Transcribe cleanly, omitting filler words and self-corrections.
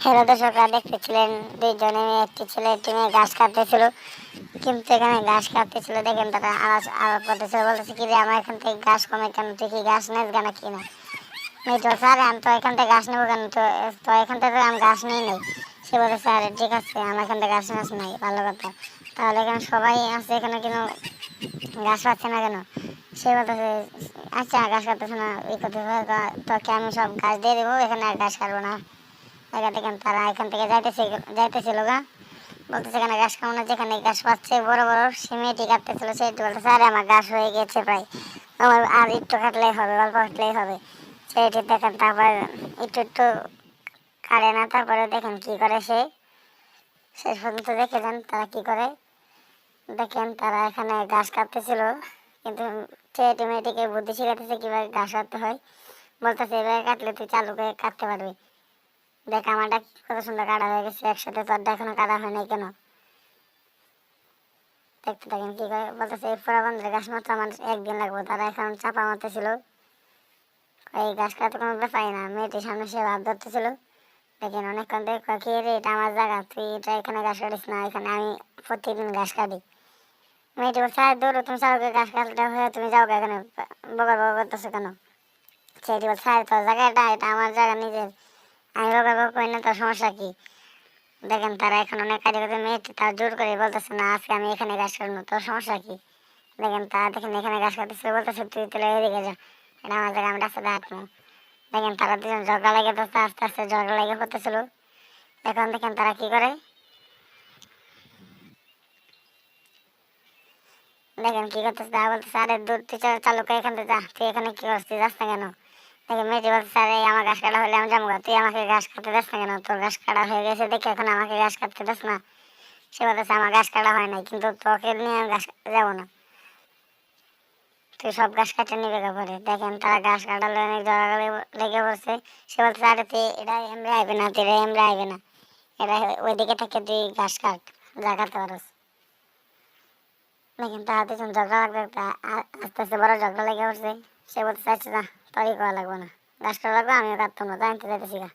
Hello দর্শকরা, দেখতেছিলেন দুইজনে একটি ছেলে একটি মেয়ে ঘাস কাটতেছিল। কিন্তু এখানে ঘাস কাটতেছিল, দেখেন তারা আলাপ করতেছিল, বলতেছে কি রে আমার এখান থেকে ঘাস কমে কেন, তুই কি ঘাস নেস গানা কিনা? মেয়েটি বলছে আরে আমি তো এখান থেকে ঘাস নেবো কেন, তো তো এখান থেকে আমি ঘাস নিয়ে নেই। সে বলেছে আরে ঠিক আছে, আমার এখান থেকে ঘাস নাস নাই, ভালো কথা। তাহলে এখানে সবাই আছে, এখানে কেন ঘাস পাচ্ছে না কেন? সে বলতেছে আচ্ছা ঘাস কাটতেছে না, এই করতেছে, তোকে আমি সব ঘাস দিয়ে দেবো, এখানে আর ঘাস কাটবো না। দেখেন তারা এখান থেকে যাইতেছিল গা, বলতেছে এখানে ঘাস খাবো না, যেখানে ঘাস পাচ্ছে বড় বড় সে মেয়েটি কাটতেছিল, সে বলতেছে আরে আমার ঘাস হয়ে গেছে প্রায়, আমার আর একটু কাটলেই হবে, অল্প কাটলেই হবে। সেইটি দেখেন তারপর একটু একটু কাটে না, তারপরে দেখেন কি করে সে শেষ পর্যন্ত দেখে যান তারা কি করে। দেখেন তারা এখানে ঘাস কাটতেছিল, কিন্তু ছেলেটি মেয়েটিকে বুদ্ধি শিখাতেছে কিভাবে ঘাস কাটতে হয়, বলতেছে এভাবে কাটলে তুই চালু করে কাটতে পারবি। দেখ আমারটা কত সুন্দর কাটা হয়ে গেছে একসাথে, তোরটা এখনো কাটা হয় নাই কেন? দেখতে থাকেন কি করে, বলতেছে এই পুরা বন্ধের গাছ মাত্র আমার একদিন লাগবে, তারা এখন চাপা মারতেছিল। এই গাছ কাটতে কোনো ব্যাপারই না, মেয়েটির সামনে সে ভাব ধরতেছিল। দেখেন অনেকক্ষণ থেকে কি রে এটা আমার জায়গা, তুই এটা এখানে ঘাস কাটিস না, এখানে আমি প্রত্যেকদিন ঘাস কাটি। মেয়েটি বলছে আর দৌড়ো, তুমি চালকে ঘাস কাটতে হয়ে তুমি যাও এখানে বগর বগর করতেছো কেন? ছেলেটি বলছে আর তোর জায়গা এটা, এটা আমার জায়গা নিজের, আমি বগর বগর করি না, তোর সমস্যা কি? দেখেন তারা এখন অনেক কাজে করতে, মেয়েটি তার জোর করে বলতেছে না আজকে আমি এখানে ঘাস কাটবো, তোর সমস্যা কি? দেখেন তারা দেখেন এখানে ঘাস কাটতেছিল, বলতেছে তুই তাহলে এদিকে যা, এটা আমার জায়গা, আমি রাস্তাতে হাঁটবো। দেখেন তারা দুজন ঝগড়া লেগে তো আস্তে আস্তে ঝগড়া লেগে পড়তেছিল। এখন দেখেন তারা কি করে, দেখেন কি করতেছে, তারা বলতেছে আরে দূর তুই চালুকা এখান থেকে যা, তুই এখানে কি করছিস, যাস না কেন? দেখেন মেয়েটি বলতেছে আরে আমার ঘাস কাটা হলে আমি যাবো, তুই আমাকে ঘাস কাটতে দিস না কেন? তোর ঘাস কাটা হয়ে গেছে দেখে এখন আমাকে ঘাস কাটতে দিস না। সে বলতেছে আমার ঘাস কাটা হয় নাই, কিন্তু তোকে নিয়ে আমি ঘাস কাটতে যাবো না, তুই সব ঘাস কাটে নিবে পরে। দেখেন তারা ঘাস কাটালে অনেক ঝগড়া লেগে পড়ছে। সে বলতেছে আরে তুই এটা এমনি আইবে না, তুই এটা এমনি আইবে না, এটা ওইদিকে থেকে তুই ঘাস কাট, যা কাটতে পারস। দেখেন তারা দুজন ঝগড়া লাগবে, আস্তে আস্তে বড় ঝগড়া লেগে পড়ছে। সে বলতে চাইছে না তোরই করা লাগবে না, ঘাস কাটা লাগবে, আমিও কাটতাম না, জানতে চাইতেছি গা।